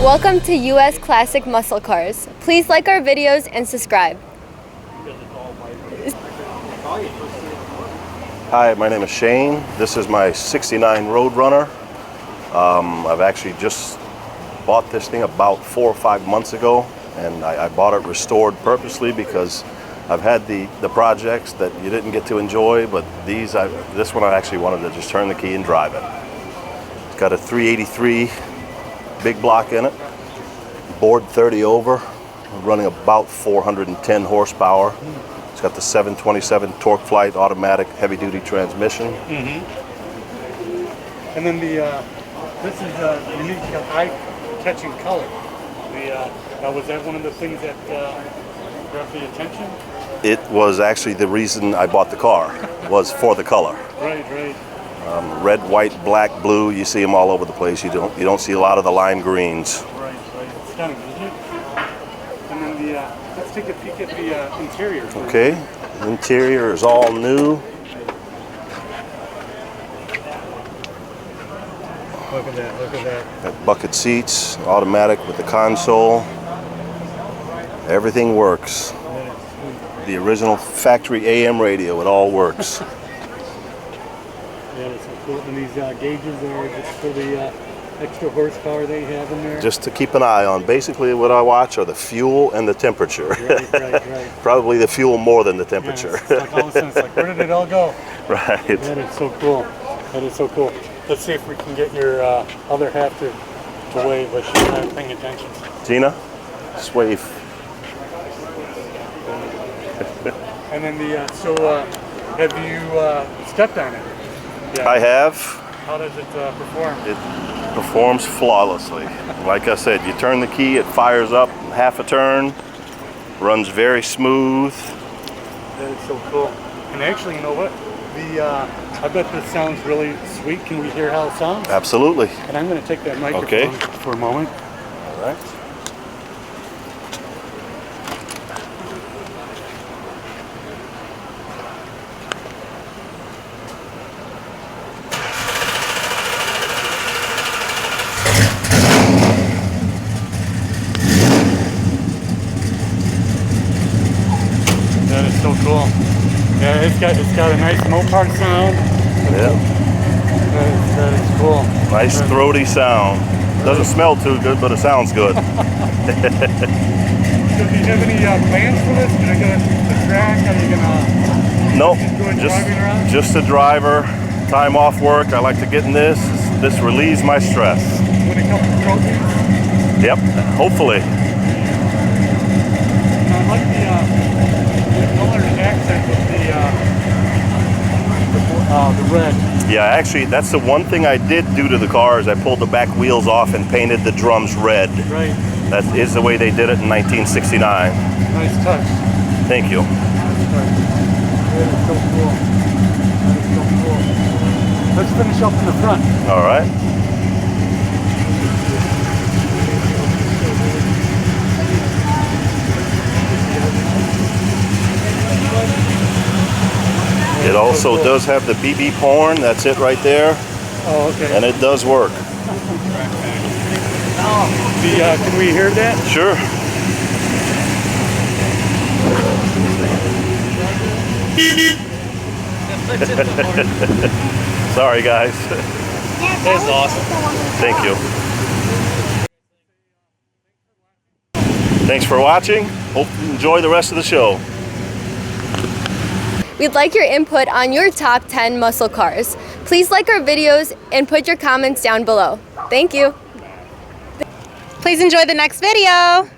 Welcome to US Classic Muscle Cars. Please like our videos and subscribe. Hi, my name is Shane. This is my '69 Roadrunner. I've actually just bought this thing about 4 or 5 months ago, and I bought it restored purposely because I've had the projects that you didn't get to enjoy, but this one I actually wanted to just turn the key and drive it. It's got a 383 big block in it, bored 30 over, running about 410 horsepower. It's got the 727 torque flight automatic heavy duty transmission. And then this is a unique eye-catching color. Was that one of the things that grabbed the attention? It was actually the reason I bought the car, was for the color. Right. Red, white, black, blue, you see them all over the place. You don't see a lot of the lime greens. Right. It's stunning, isn't it? And then let's take a peek at the interior. Okay, the interior is all new. Look at that. Got bucket seats, automatic with the console. Everything works. The original factory AM radio, it all works. Yeah, that's so cool. And these gauges are just for the extra horsepower they have in there. Just to keep an eye on. Basically what I watch are the fuel and the temperature. Right. Probably the fuel more than the temperature. Yeah, it's like all of a sudden, it's like, where did it all go? Right. That is so cool. Let's see if we can get your other half to wave, but she's not paying attention. Gina, just wave. And then have you stepped on it? Yeah. I have. How does it perform? It performs flawlessly. Like I said, you turn the key, it fires up half a turn, runs very smooth. That is so cool. And actually, you know what? I bet this sounds really sweet. Can we hear how it sounds? Absolutely. And I'm going to take that microphone for a moment. All right. That is so cool. Yeah, it's got a nice Mopar sound. Yeah. That is cool. Nice throaty sound. Doesn't smell too good, but it sounds good. So do you have any plans for this? Are you going to the track? Are you going to Nope. enjoy driving around? Just a driver. Time off work. I like to get in this. This relieves my stress. With a couple of trophies? Yep. Hopefully. And I like the color accent with the red. Yeah, actually, that's the one thing I did do to the car is I pulled the back wheels off and painted the drums red. Right. That is the way they did it in 1969. Nice touch. Thank you. That is so cool. Let's finish up in the front. All right. It also does have the BB horn. That's it right there. Oh, okay. And it does work. Can we hear that? Sure. Sorry, guys. That's awesome. Thank you. Thanks for watching. Hope you enjoy the rest of the show. We'd like your input on your top 10 muscle cars. Please like our videos and put your comments down below. Thank you. Please enjoy the next video.